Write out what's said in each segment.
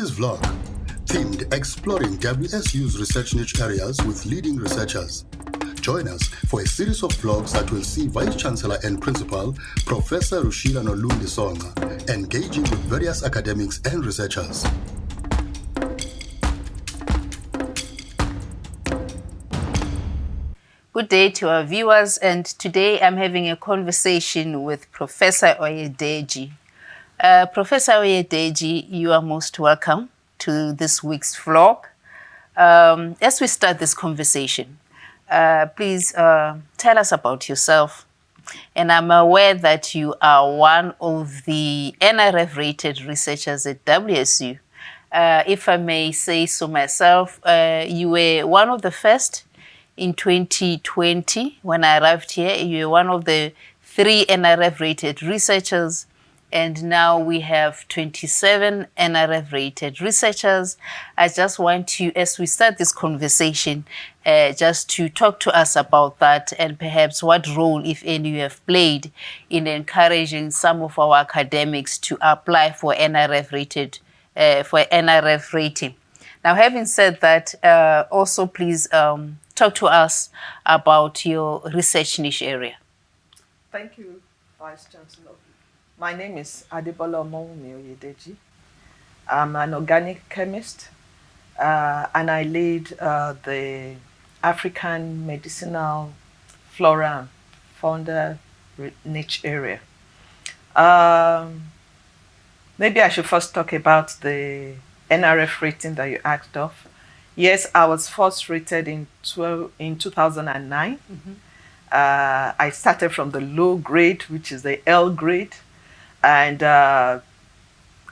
this vlog, themed exploring WSU's research niche areas with leading researchers. Join us for a series of vlogs that will see Vice Chancellor and Principal, Professor Rushila Nolundi Songa, engaging with various academics and researchers. Good day to our viewers, and today I'm having a conversation with Professor Oyedeji. Professor Oyedeji, you are most welcome to this week's vlog. As we start this conversation, please tell us about yourself. And I'm aware that you are one of the NRF rated researchers at WSU. If I may say so myself, you were one of the first in 2020. When I arrived here, you were one of the 3 NRF rated researchers. And now we have 27 NRF rated researchers. I just want you, as we start this conversation, just to talk to us about that and perhaps what role, if any, you have played in encouraging some of our academics to apply for NRF rating. Now, having said that, also please talk to us about your research niche area. Thank you, Vice Chancellor. My name is Adebola Oyedeji. I'm an organic chemist, and I lead the African Medicinal Flora and Fauna niche area. Maybe I should first talk about the NRF rating that you asked of. Yes, I was first rated in 2009. Mm-hmm. I started from the low grade, which is the L grade. And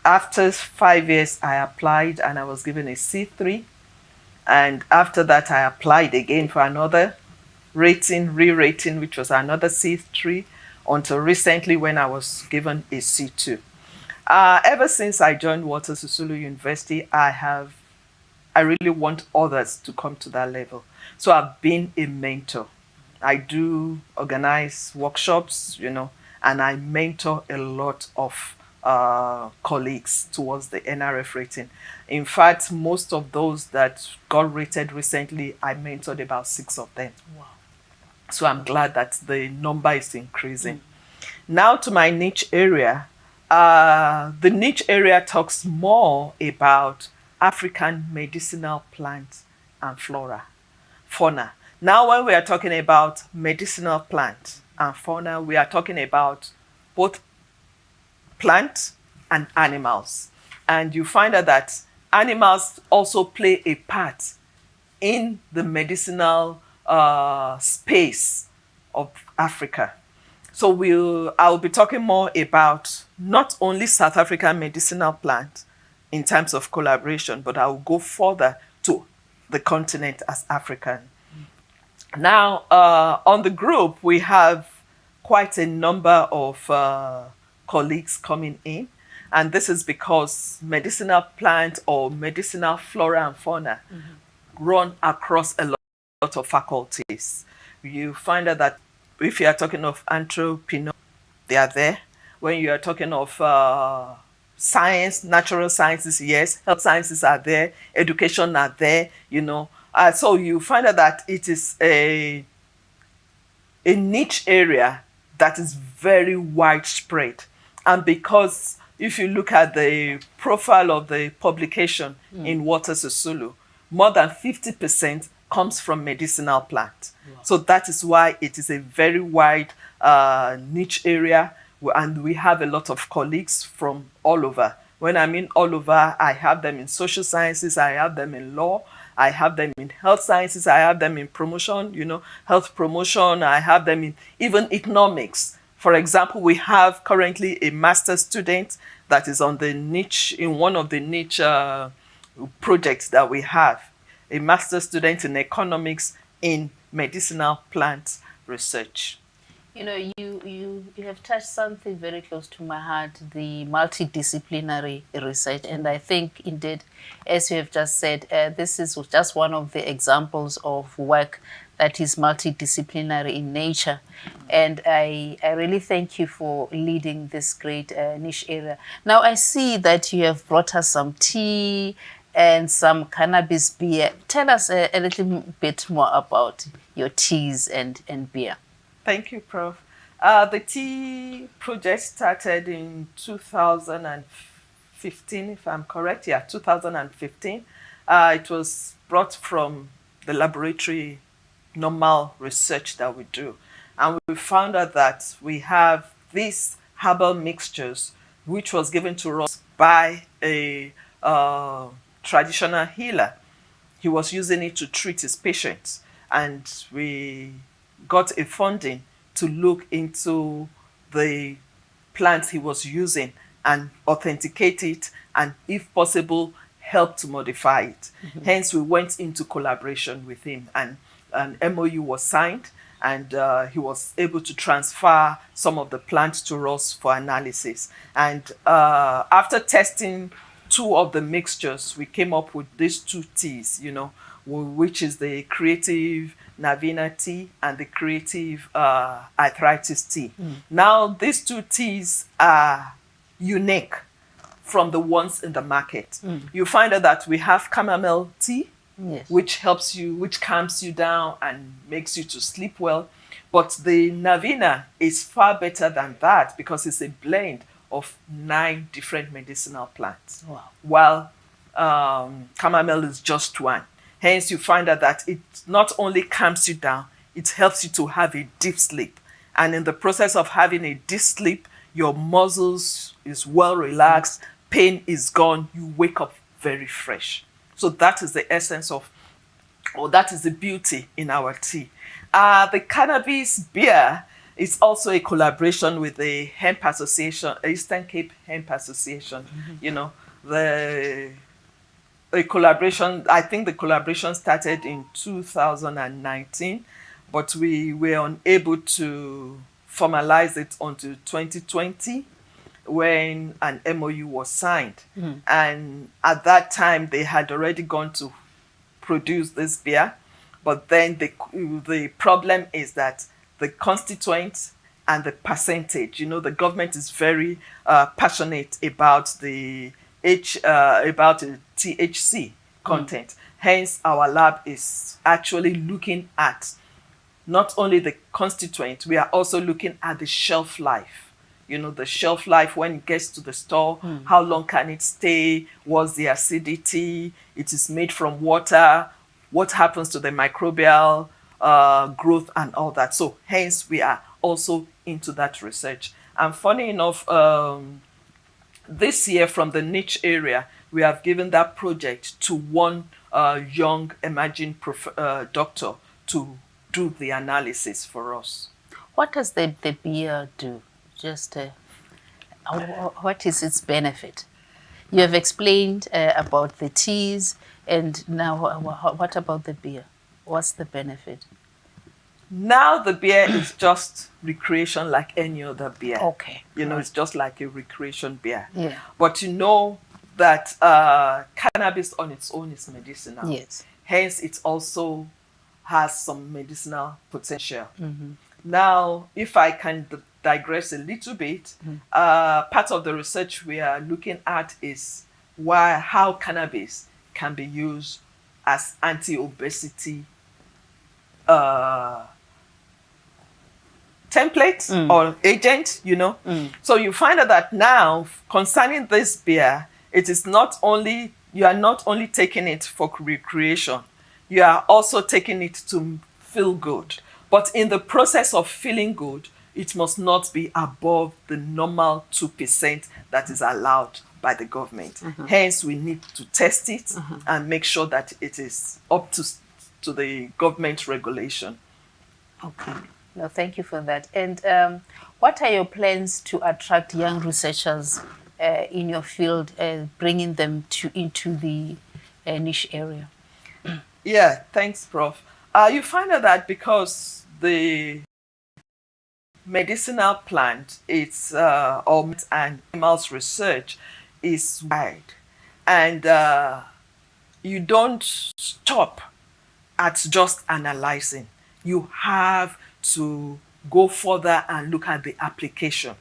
after 5 years, I applied and I was given a C3. And after that, I applied again for another rating, re-rating, which was another C3, until recently when I was given a C2. Ever since I joined Walter Sisulu University, I really want others to come to that level. So I've been a mentor. I do organize workshops, and I mentor a lot of colleagues towards the NRF rating. In fact, most of those that got rated recently, I mentored about 6 of them. Wow. So I'm glad that the number is increasing. Now to my niche area. The niche area talks more about African medicinal plants and fauna. Now, when we are talking about medicinal plants and fauna, we are talking about both plants and animals. And you find out that animals also play a part in the medicinal space of Africa. So I'll be talking more about not only South African medicinal plants in terms of collaboration, but I will go further to the continent as African. Now, on the group, we have quite a number of colleagues coming in, and this is because medicinal plants or medicinal flora and fauna run across a lot of faculties. You find out that if you are talking of anthropology, they are there. When you are talking of science, natural sciences, yes, health sciences are there, education are there, So you find out that it is a niche area that is very widespread. And because if you look at the profile of the publication in Walter Sisulu, more than 50% comes from medicinal plants. Wow. So that is why it is a very wide niche area, and we have a lot of colleagues from all over. When I mean all over, I have them in social sciences, I have them in law, I have them in health sciences, I have them in promotion, health promotion, I have them in even economics. For example, we have currently a master's student that is on the niche, in one of the niche projects that we have, a master's student in economics in medicinal plant research. You have touched something very close to my heart, the multidisciplinary research. And I think indeed, as you have just said, this is just one of the examples of work that is multidisciplinary in nature. And I really thank you for leading this great niche area. Now I see that you have brought us some tea and some cannabis beer. Tell us a little bit more about your teas and beer. Thank you, Prof. The tea project started in 2015, if I'm correct. Yeah, 2015. It was brought from the laboratory normal research that we do. And we found out that we have these herbal mixtures, which was given to us by a traditional healer. He was using it to treat his patients. And we got a funding to look into the plants he was using and authenticate it, and if possible, help to modify it. Hence, we went into collaboration with him, and an MOU was signed, and he was able to transfer some of the plants to us for analysis. And after testing 2 of the mixtures, we came up with these 2 teas, which is the Creative Navina tea and the Creative Arthritis tea. Now, these 2 teas are unique from the ones in the market. You find out that we have chamomile tea, Yes. which helps you, which calms you down and makes you to sleep well. But the Navina is far better than that because it's a blend of 9 different medicinal plants. Wow. While chamomile is just one. Hence, you find out that it not only calms you down, it helps you to have a deep sleep. And in the process of having a deep sleep, your muscles is well relaxed, pain is gone, you wake up very fresh. So that is the essence of, or that is the beauty in our tea. The cannabis beer is also a collaboration with the Hemp Association, Eastern Cape Hemp Association. The collaboration, I think the collaboration started in 2019, but we were unable to formalize it until 2020 when an MOU was signed. And at that time, they had already gone to produce this beer. But then the problem is that the constituent and the percentage, the government is very passionate about the THC content. Hence, our lab is actually looking at not only the constituent, we are also looking at the shelf life. The shelf life when it gets to the store, how long can it stay, what's the acidity, it is made from water, what happens to the microbial growth and all that. So hence, we are also into that research. And funny enough, this year from the niche area, we have given that project to one young emerging doctor to do the analysis for us. What does the beer do? Just what is its benefit? You have explained about the teas, and now what about the beer? What's the benefit? Now the beer is just recreation like any other beer. Okay. It's just like a recreation beer. Yeah. But you know that cannabis on its own is medicinal. Yes. Hence, it also has some medicinal potential. Now, if I can digress a little bit, part of the research we are looking at is how cannabis can be used as anti-obesity template or agent, So you find out that now, concerning this beer, it is not only, you are not only taking it for recreation, you are also taking it to feel good. But in the process of feeling good, it must not be above the normal 2% that is allowed by the government. Hence, we need to test it and make sure that it is up to the government regulation. Okay. No, thank you for that. And what are your plans to attract young researchers in your field, bringing them into the niche area? Yeah, thanks, Prof. You find out that because the medicinal plant, it's or animals research is wide, and you don't stop at just analyzing. you have to go further and look at the application.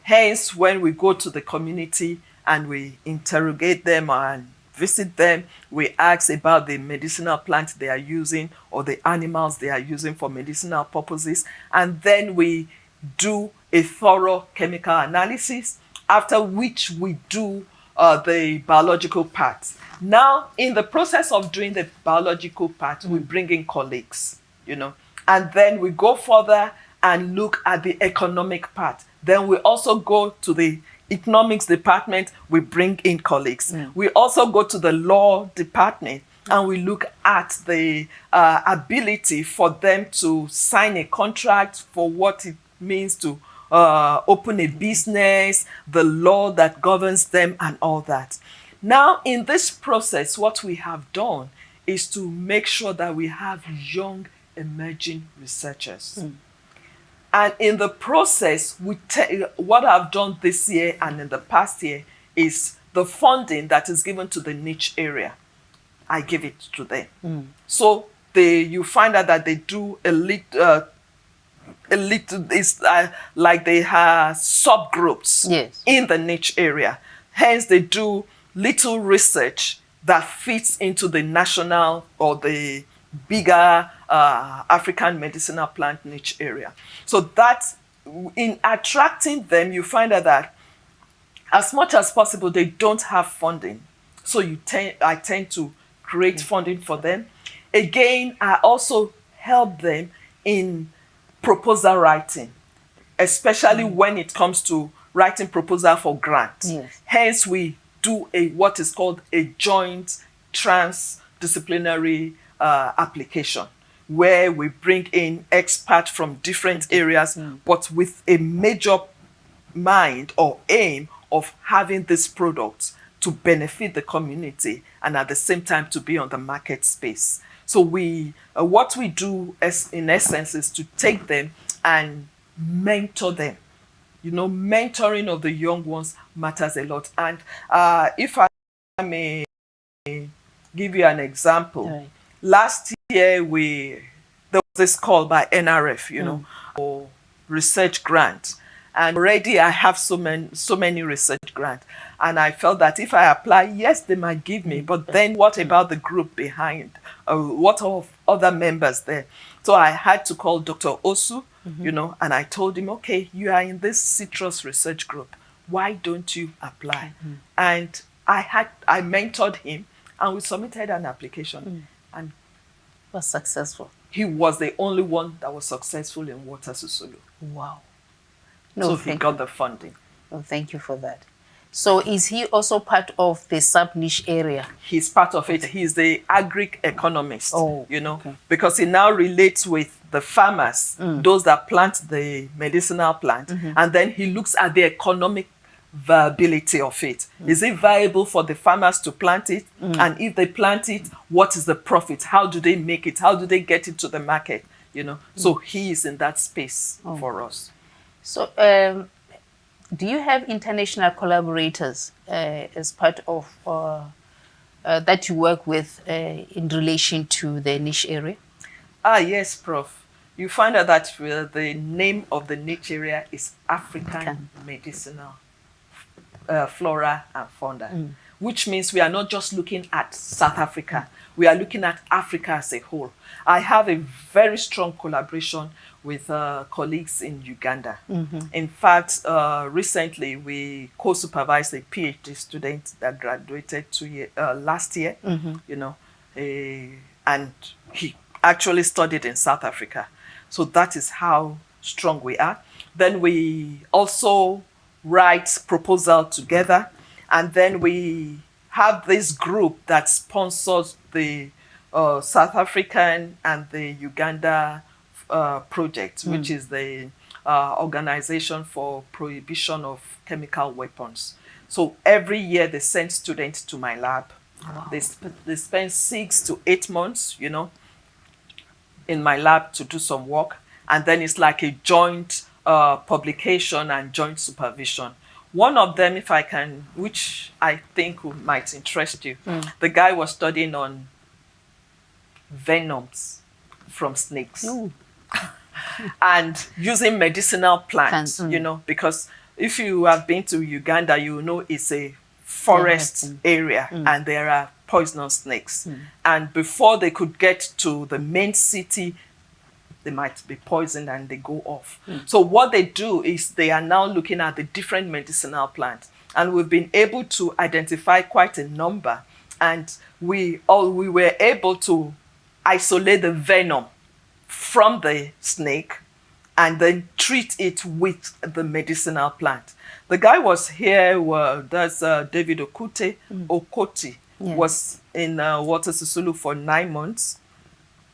Hence, when we go to the community and we interrogate them and visit them, we ask about the medicinal plants they are using or the animals they are using for medicinal purposes, and then we do a thorough chemical analysis, after which we do the biological part. Now, in the process of doing the biological part, we bring in colleagues, and then we go further and look at the economic part. Then we also go to the economics department, we bring in colleagues. We also go to the law department and we look at the ability for them to sign a contract for what it means to open a business, the law that governs them and all that. Now, in this process, what we have done is to make sure that we have young emerging researchers. And in the process, what I've done this year and in the past year is the funding that is given to the niche area, I give it to them. So you find out that they do a little, it's like they have subgroups in the niche area. Hence, they do little research that fits into the national or the bigger African medicinal plant niche area. So that in attracting them, you find out that as much as possible, they don't have funding. So I tend to create funding for them. Again, I also help them in proposal writing, especially when it comes to writing proposal for grants. Hence, we do what is called a joint transdisciplinary application, where we bring in experts from different areas, but with a major mind or aim of having this product to benefit the community and at the same time to be on the market space. So what we do in essence is to take them and mentor them. Mentoring of the young ones matters a lot. And if I may give you an example, last year there was this call by NRF, for research grants. And already I have so many research grants. And I felt that if I apply, yes, they might give me. But then what about the group behind? What of other members there? So I had to call Dr. Osu, and I told him, okay, you are in this citrus research group. Why don't you apply? And I mentored him and we submitted an application. And was successful. He was the only one that was successful in Water Susulu. Wow. So he got the funding. Oh, thank you for that. So is he also part of the sub-niche area? He's part of it. He's the Agric Economist, because he now relates with the farmers, those that plant the medicinal plant, and then he looks at the economic viability of it. Is it viable for the farmers to plant it? And if they plant it, what is the profit? How do they make it? How do they get it to the market? So he is in that space for us. So do you have international collaborators as part of that you work with in relation to the niche area? Yes, Prof. You find out that the name of the niche area is African Medicinal Flora and Fauna, which means we are not just looking at South Africa. We are looking at Africa as a whole. I have a very strong collaboration with colleagues in Uganda. In fact, recently we co-supervised a PhD student that graduated last year, and he actually studied in South Africa. So that is how strong we are. Then we also write proposal together, and then we have this group that sponsors the South African and the Uganda project, which is the Organization for Prohibition of Chemical Weapons. So every year they send students to my lab. Wow. They spend 6 to 8 months, in my lab to do some work. And then it's like a joint publication and joint supervision. One of them, if I can, which I think might interest you, the guy was studying on venoms from snakes. Ooh. And using medicinal plants, Plants, you know, because if you have been to Uganda, you know it's a forest area and there are poisonous snakes. And before they could get to the main city, they might be poisoned and they go off. So what they do is they are now looking at the different medicinal plants. And we've been able to identify quite a number. And we were able to isolate the venom from the snake and then treat it with the medicinal plant. The guy was here, that's David Okoti, was in Water Sisulu for 9 months,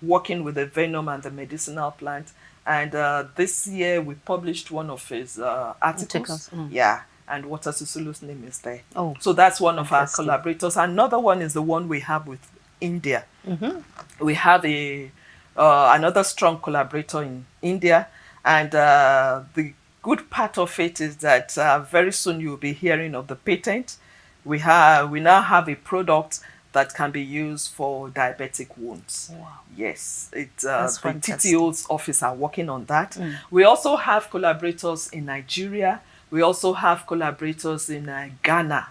working with the venom and the medicinal plant. And this year we published one of his articles. Yeah, and Water Sisulu's name is there. Oh, so that's one of our collaborators. Another one is the one we have with India. We have another strong collaborator in India. And the good part of it is that very soon you'll be hearing of the patent. We now have a product that can be used for diabetic wounds. Wow. Yes, the TTO's office are working on that. We also have collaborators in Nigeria. We also have collaborators in Ghana.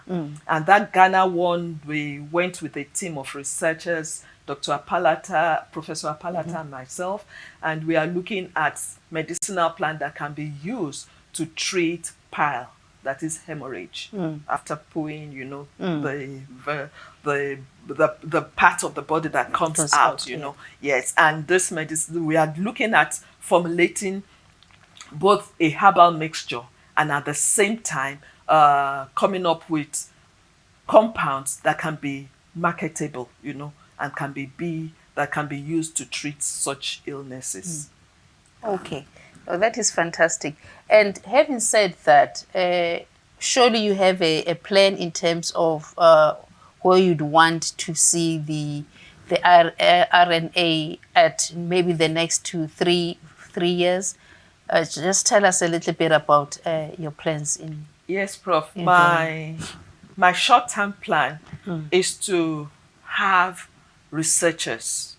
And that Ghana one, we went with a team of researchers, Dr. Apalata, Professor Apalata and myself, and we are looking at medicinal plant that can be used to treat pile, that is hemorrhage, after pooing, you know, the part of the body that comes out, you know. Yes, and this medicine, we are looking at formulating both a herbal mixture and at the same time coming up with compounds that can be marketable, you know, and that can be used to treat such illnesses. Okay, well, that is fantastic. And having said that, surely you have a plan in terms of where you'd want to see the RNA at maybe the next 2-3 years. Just tell us a little bit about your plans in. Yes, Prof. My short-term plan is to have researchers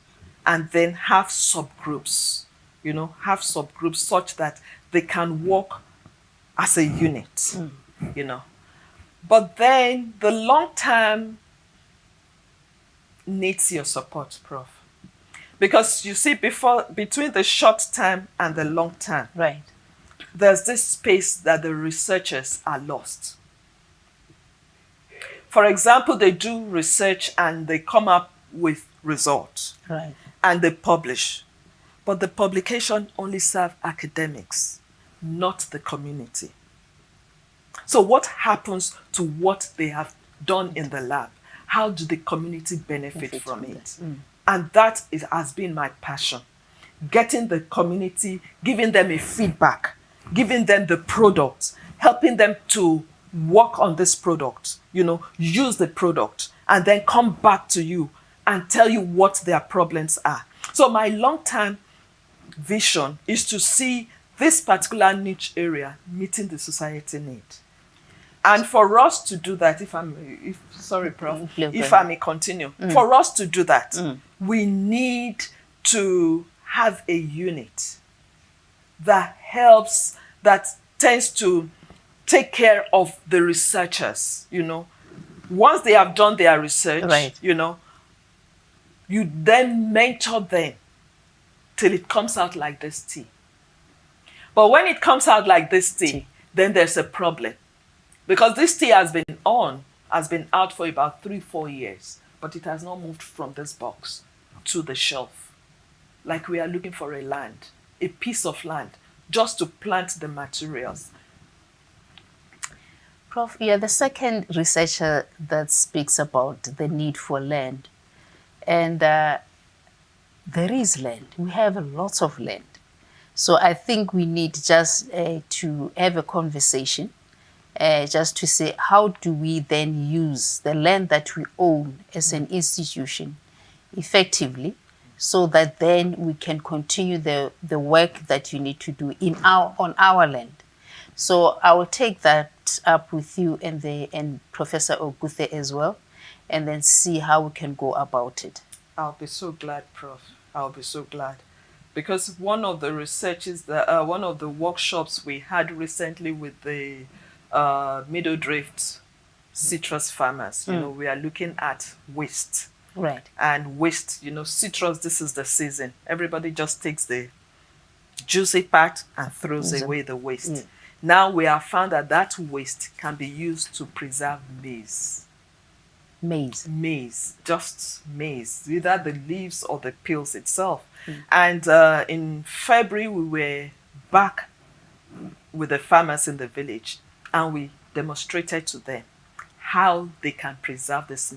and then have subgroups, you know, have subgroups such that they can work as a unit, you know. But then the long term needs your support, Prof. Because you see, between the short term and the long term, right, there's this space that the researchers are lost. For example, they do research and they come up with results, right, and they publish. But the publication only serves academics, not the community. So what happens to what they have done in the lab? How do the community benefit from it? And that has been my passion. Getting the community, giving them a feedback, giving them the product, helping them to work on this product, you know, use the product, and then come back to you and tell you what their problems are. So my long-term vision is to see this particular niche area meeting the society need. And for us to do that, if I may continue, for us to do that, we need to have a unit that helps, that tends to take care of the researchers, you know. Once they have done their research, right, you know, you then mentor them till it comes out like this tea. But when it comes out like this tea, then there's a problem. Because this tea has been out for about 3-4 years, but it has not moved from this box to the shelf. Like we are looking for a land, a piece of land, just to plant the materials. Prof, you're the second researcher that speaks about the need for land. And there is land. We have lots of land. So I think we need just to have a conversation, just to say, how do we then use the land that we own as an institution effectively, so that then we can continue the work that you need to do on our land. So I will take that up with you and Professor Oguthe as well, and then see how we can go about it. I'll be so glad, Prof. I'll be so glad. because one of the researches that one of the workshops we had recently with the Middle Drift citrus farmers, you know, we are looking at waste. Right. And waste, you know, citrus, this is the season. Everybody just takes the juicy part and throws away the waste. Now we have found that that waste can be used to preserve maize. Maize, just maize, either the leaves or the peels itself. And in February, we were back with the farmers in the village, and we demonstrated to them how they can preserve this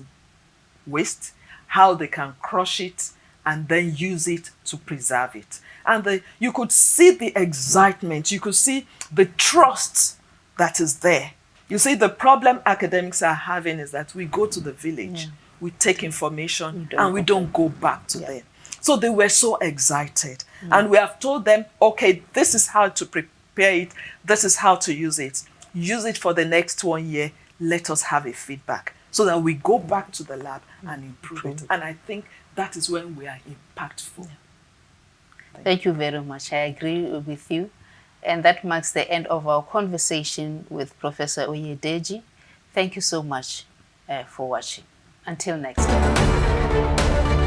waste, how they can crush it, and then use it to preserve it. And you could see the excitement, you could see the trust that is there. You see, the problem academics are having is that we go to the village, we take information, and we don't go back to them. So they were so excited. And we have told them, okay, this is how to prepare it, this is how to use it. Use it for the next 1 year, let us have a feedback, so that we go back to the lab and improve it. And I think that is when we are impactful. Thank you very much. I agree with you. And that marks the end of our conversation with Professor Oyedeji. Thank you so much for watching. Until next time.